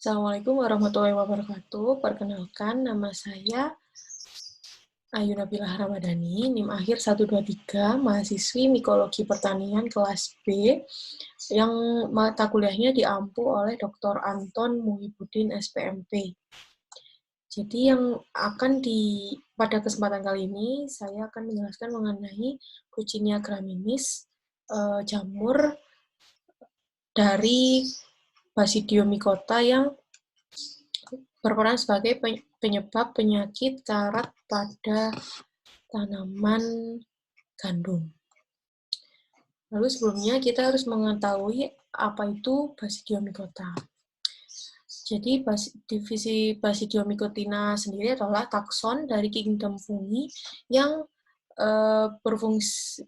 Assalamualaikum warahmatullahi wabarakatuh. Perkenalkan, nama saya Ayu Nabila Ramadhani, NIM akhir 123, mahasiswi Mikologi Pertanian kelas B, yang mata kuliahnya diampu oleh Dr. Anton Muhibudin SPMP. Jadi pada kesempatan kali ini, saya akan menjelaskan mengenai Puccinia graminis, jamur dari Basidiomycota yang berperan sebagai penyebab penyakit karat pada tanaman gandum. Lalu sebelumnya kita harus mengetahui apa itu Basidiomycota. Jadi divisi Basidiomycotina sendiri adalah takson dari kingdom fungi yang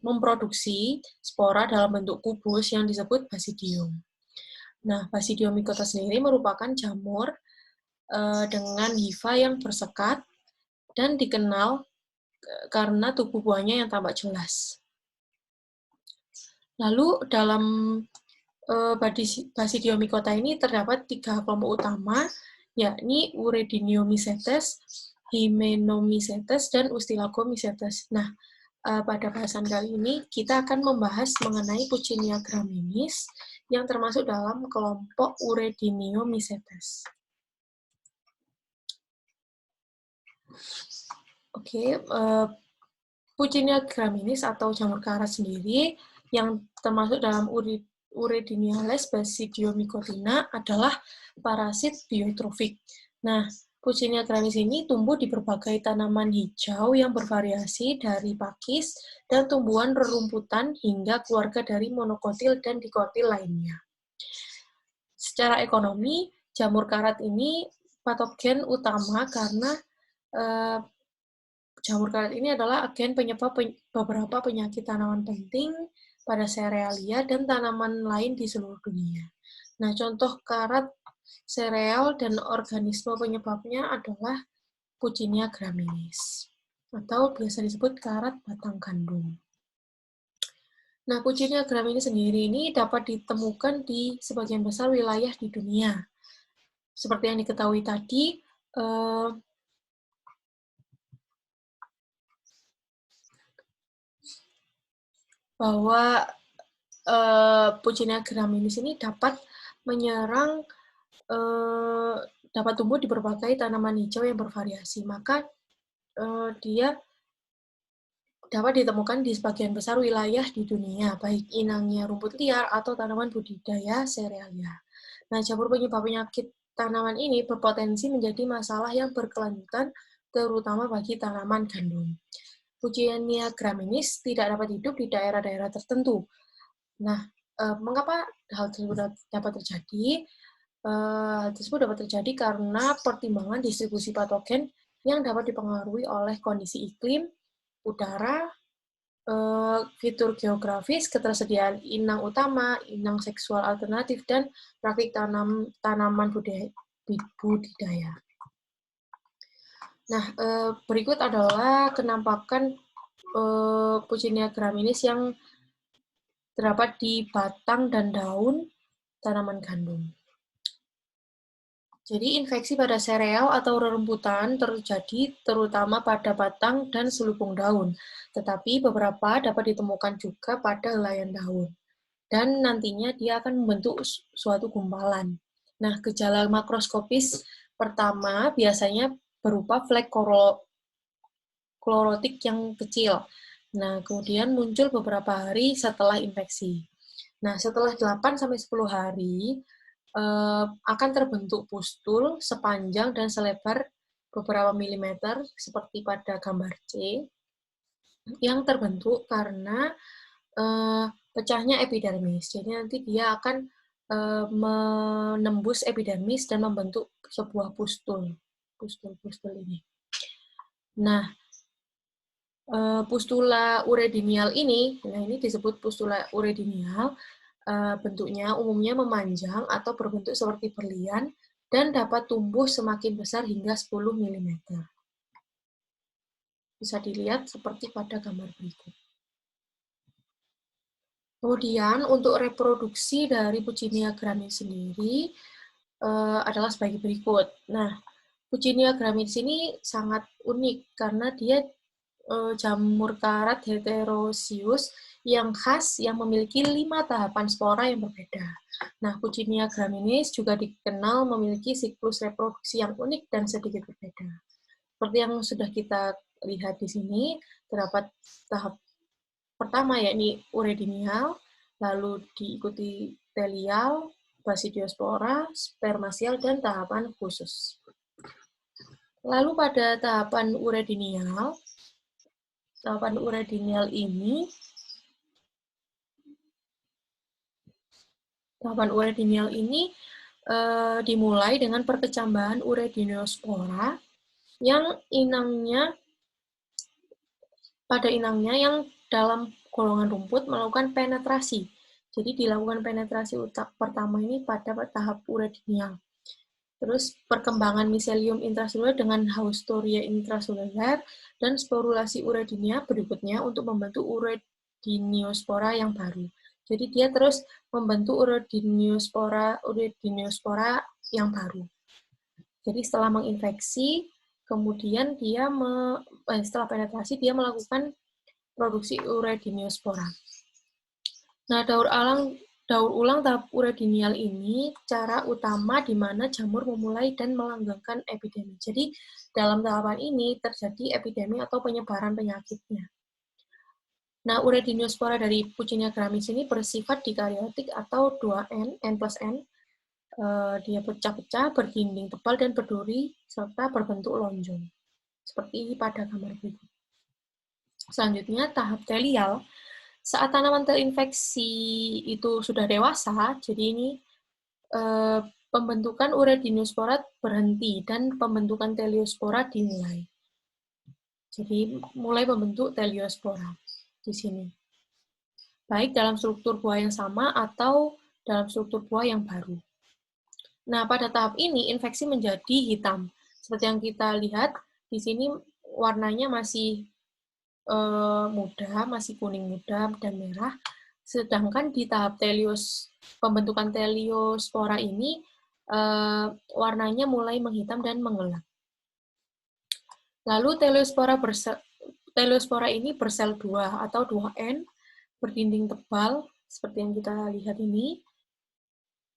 memproduksi spora dalam bentuk kubus yang disebut basidium. Nah, Basidiomycota sendiri merupakan jamur dengan hifa yang bersekat dan dikenal karena tubuh buahnya yang tampak jelas. Lalu dalam Basidiomycota ini terdapat 3 kelompok utama, yakni Urediniomycetes, Hymenomycetes, dan Ustilagomycetes. Nah, pada bahasan kali ini kita akan membahas mengenai Puccinia graminis yang termasuk dalam kelompok Urediniomycetes. Puccinia graminis atau jamur karat sendiri yang termasuk dalam Urediniales Basidiomycotina adalah parasit biotrofik. Nah, Puccinia graminis ini tumbuh di berbagai tanaman hijau yang bervariasi dari pakis dan tumbuhan rerumputan hingga keluarga dari monokotil dan dikotil lainnya. Secara ekonomi, jamur karat ini patogen utama karena jamur karat ini adalah agen penyebab beberapa penyakit tanaman penting pada serealia dan tanaman lain di seluruh dunia. Nah, contoh karat sereal dan organisme penyebabnya adalah Puccinia graminis, atau biasa disebut karat batang gandum. Nah, Puccinia graminis sendiri ini dapat ditemukan di sebagian besar wilayah di dunia. Seperti yang diketahui tadi, bahwa Puccinia graminis ini dapat menyerang, dapat tumbuh di berbagai tanaman hijau yang bervariasi. Maka dia dapat ditemukan di sebagian besar wilayah di dunia, baik inangnya rumput liar atau tanaman budidaya serealia. Nah, jamur penyebab penyakit tanaman ini berpotensi menjadi masalah yang berkelanjutan, terutama bagi tanaman gandum. Puccinia graminis tidak dapat hidup di daerah-daerah tertentu. Nah, mengapa hal tersebut dapat terjadi? Hal tersebut dapat terjadi karena pertimbangan distribusi patogen yang dapat dipengaruhi oleh kondisi iklim, udara, fitur geografis, ketersediaan inang utama, inang seksual alternatif, dan praktik tanaman budidaya. Nah, berikut adalah kenampakan Puccinia graminis yang terdapat di batang dan daun tanaman gandum. Jadi, infeksi pada sereal atau rerumputan terjadi terutama pada batang dan selubung daun, tetapi beberapa dapat ditemukan juga pada helaian daun. Dan nantinya dia akan membentuk suatu gumpalan. Nah, gejala makroskopis pertama biasanya berupa flek klorotik yang kecil. Nah, kemudian muncul beberapa hari setelah infeksi. Nah, setelah 8-10 hari, akan terbentuk pustul sepanjang dan selebar beberapa milimeter, seperti pada gambar C, yang terbentuk karena pecahnya epidermis. Jadi nanti dia akan menembus epidermis dan membentuk sebuah pustul ini. Nah, pustula uredinial ini disebut pustula uredinial, bentuknya umumnya memanjang atau berbentuk seperti berlian dan dapat tumbuh semakin besar hingga 10 mm. Bisa dilihat seperti pada gambar berikut. Kemudian untuk reproduksi dari Puccinia graminis sendiri, adalah sebagai berikut. Nah, Puccinia graminis ini sangat unik karena dia jamur karat heterosius yang khas yang memiliki 5 tahapan spora yang berbeda. Nah, Puccinia graminis juga dikenal memiliki siklus reproduksi yang unik dan sedikit berbeda. Seperti yang sudah kita lihat di sini, terdapat tahap pertama yakni uredinial, lalu diikuti telial, basidiospora, spermasial, dan tahapan khusus. Lalu pada tahapan uredinial ini dimulai dengan perkecambahan urediniospora yang pada inangnya yang dalam golongan rumput melakukan penetrasi. Jadi dilakukan penetrasi pertama ini pada tahap uredinial. Terus perkembangan miselium intraseluler dengan haustoria intraseluler dan sporulasi uredinia berikutnya untuk membentuk urediniospora yang baru. Jadi dia terus membentuk urediniospora yang baru. Jadi setelah menginfeksi, kemudian dia setelah penetrasi dia melakukan produksi urediniospora. Nah, daur ulang tahap uredinial ini cara utama di mana jamur memulai dan melanggengkan epidemi. Jadi, dalam tahapan ini terjadi epidemi atau penyebaran penyakitnya. Nah, urediniospora dari Puccinia graminis ini bersifat dikaryotik atau 2N, N plus N. Dia pecah-pecah, berdinding tebal dan berduri, serta berbentuk lonjong. Seperti pada gambar berikut. Selanjutnya, tahap telial. Saat tanaman terinfeksi itu sudah dewasa, jadi ini pembentukan urediniospora berhenti dan pembentukan teliospora dimulai. Jadi mulai membentuk teliospora di sini. Baik dalam struktur buah yang sama atau dalam struktur buah yang baru. Nah, pada tahap ini infeksi menjadi hitam. Seperti yang kita lihat, di sini warnanya masih muda, masih kuning muda dan merah. Sedangkan di tahap pembentukan teliospora ini, warnanya mulai menghitam dan menggelap. Lalu teliospora ini bersel 2 atau 2N, berdinding tebal, seperti yang kita lihat ini,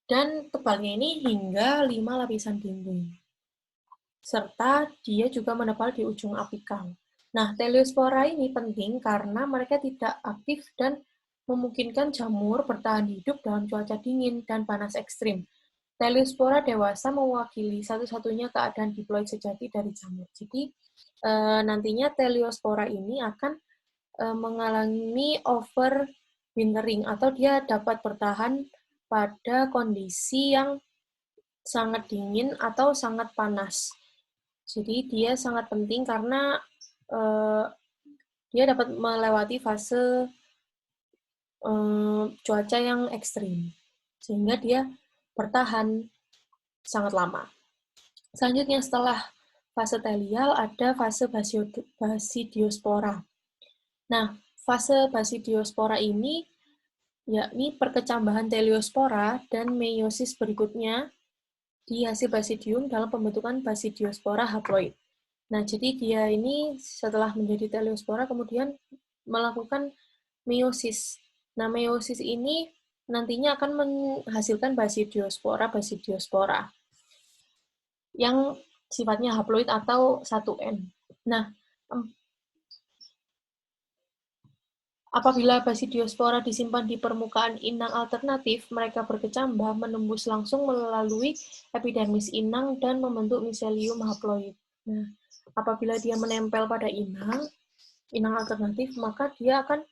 dan tebalnya ini hingga 5 lapisan dinding. Serta dia juga menebal di ujung apikal. Nah, teliospora ini penting karena mereka tidak aktif dan memungkinkan jamur bertahan hidup dalam cuaca dingin dan panas ekstrim. Teliospora dewasa mewakili satu-satunya keadaan diploid sejati dari jamur. Jadi, nantinya teliospora ini akan mengalami overwintering atau dia dapat bertahan pada kondisi yang sangat dingin atau sangat panas. Jadi dia sangat penting karena dia dapat melewati fase cuaca yang ekstrim, sehingga dia bertahan sangat lama. Selanjutnya setelah fase telial ada fase basidiospora. Nah, fase basidiospora ini yakni perkecambahan teliospora dan meiosis berikutnya di hasil basidium dalam pembentukan basidiospora haploid. Nah, jadi dia ini setelah menjadi teliospora kemudian melakukan meiosis. Nah, meiosis ini nantinya akan menghasilkan basidiospora yang sifatnya haploid atau 1N. Nah, apabila basidiospora disimpan di permukaan inang alternatif, mereka berkecambah menembus langsung melalui epidermis inang dan membentuk miselium haploid. Nah, apabila dia menempel pada inang alternatif, maka dia akan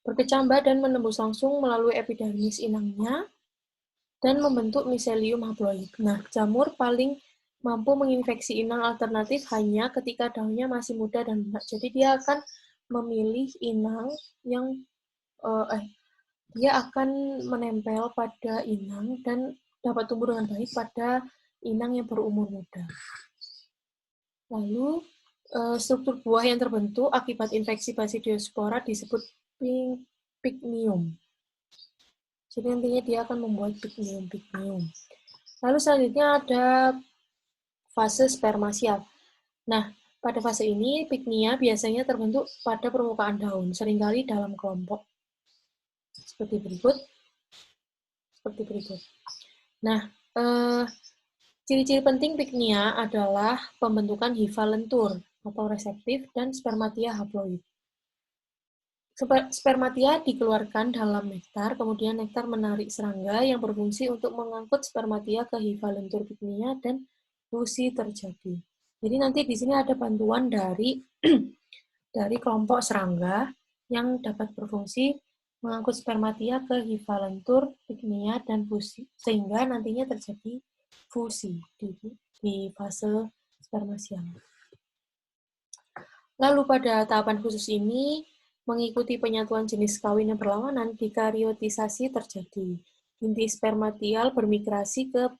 berkecambah dan menembus langsung melalui epidermis inangnya dan membentuk miselium haploid. Nah, jamur paling mampu menginfeksi inang alternatif hanya ketika daunnya masih muda dan lunak. Jadi dia akan memilih inang yang dia akan menempel pada inang dan dapat tumbuh dengan baik pada inang yang berumur muda. Lalu struktur buah yang terbentuk akibat infeksi basidiospora disebut pycnium. Jadi nantinya dia akan membuat pigmium. Lalu selanjutnya ada fase spermasial. Nah, pada fase ini pigmia biasanya terbentuk pada permukaan daun, seringkali dalam kelompok. Seperti berikut. Nah, ciri-ciri penting pigmia adalah pembentukan hifa lentur atau reseptif dan spermatia haploid. Spermatia dikeluarkan dalam nektar, kemudian nektar menarik serangga yang berfungsi untuk mengangkut spermatia ke hifa lentur pigmia dan fusi terjadi. Jadi nanti di sini ada bantuan dari dari kelompok serangga yang dapat berfungsi mengangkut spermatia ke hifa lentur pigmia dan fusi, sehingga nantinya terjadi fusi di fase spermasial. Lalu pada tahapan khusus ini, mengikuti penyatuan jenis kawin yang berlawanan, dikaryotisasi terjadi. Inti spermatial bermigrasi ke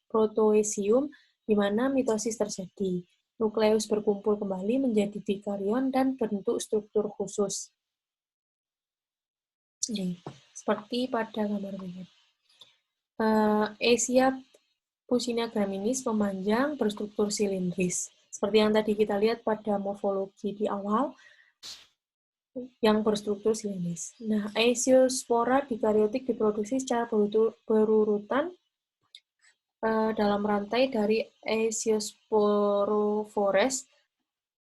protoesium, di mana mitosis terjadi. Nukleus berkumpul kembali menjadi dikarion dan bentuk struktur khusus. Ini, seperti pada gambar berikut. Esia Puccinia graminis memanjang berstruktur silindris. Seperti yang tadi kita lihat pada morfologi di awal, yang berstruktur silindris. Nah, Aesiospora dikaryotik diproduksi secara berurutan dalam rantai dari Aesiosporophores.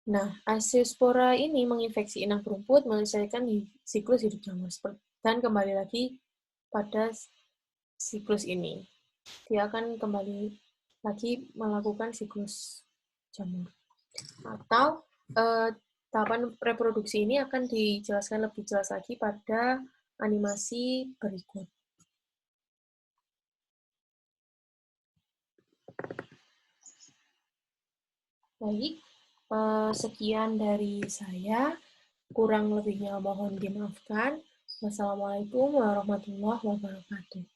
Nah, Aesiospora ini menginfeksi inang berumput, menyelesaikan siklus hidup jamur. Dan kembali lagi pada siklus ini. Dia akan kembali lagi melakukan siklus jamur. Atau tahapan reproduksi ini akan dijelaskan lebih jelas lagi pada animasi berikut. Baik, sekian dari saya. Kurang lebihnya mohon dimaafkan. Wassalamualaikum warahmatullahi wabarakatuh.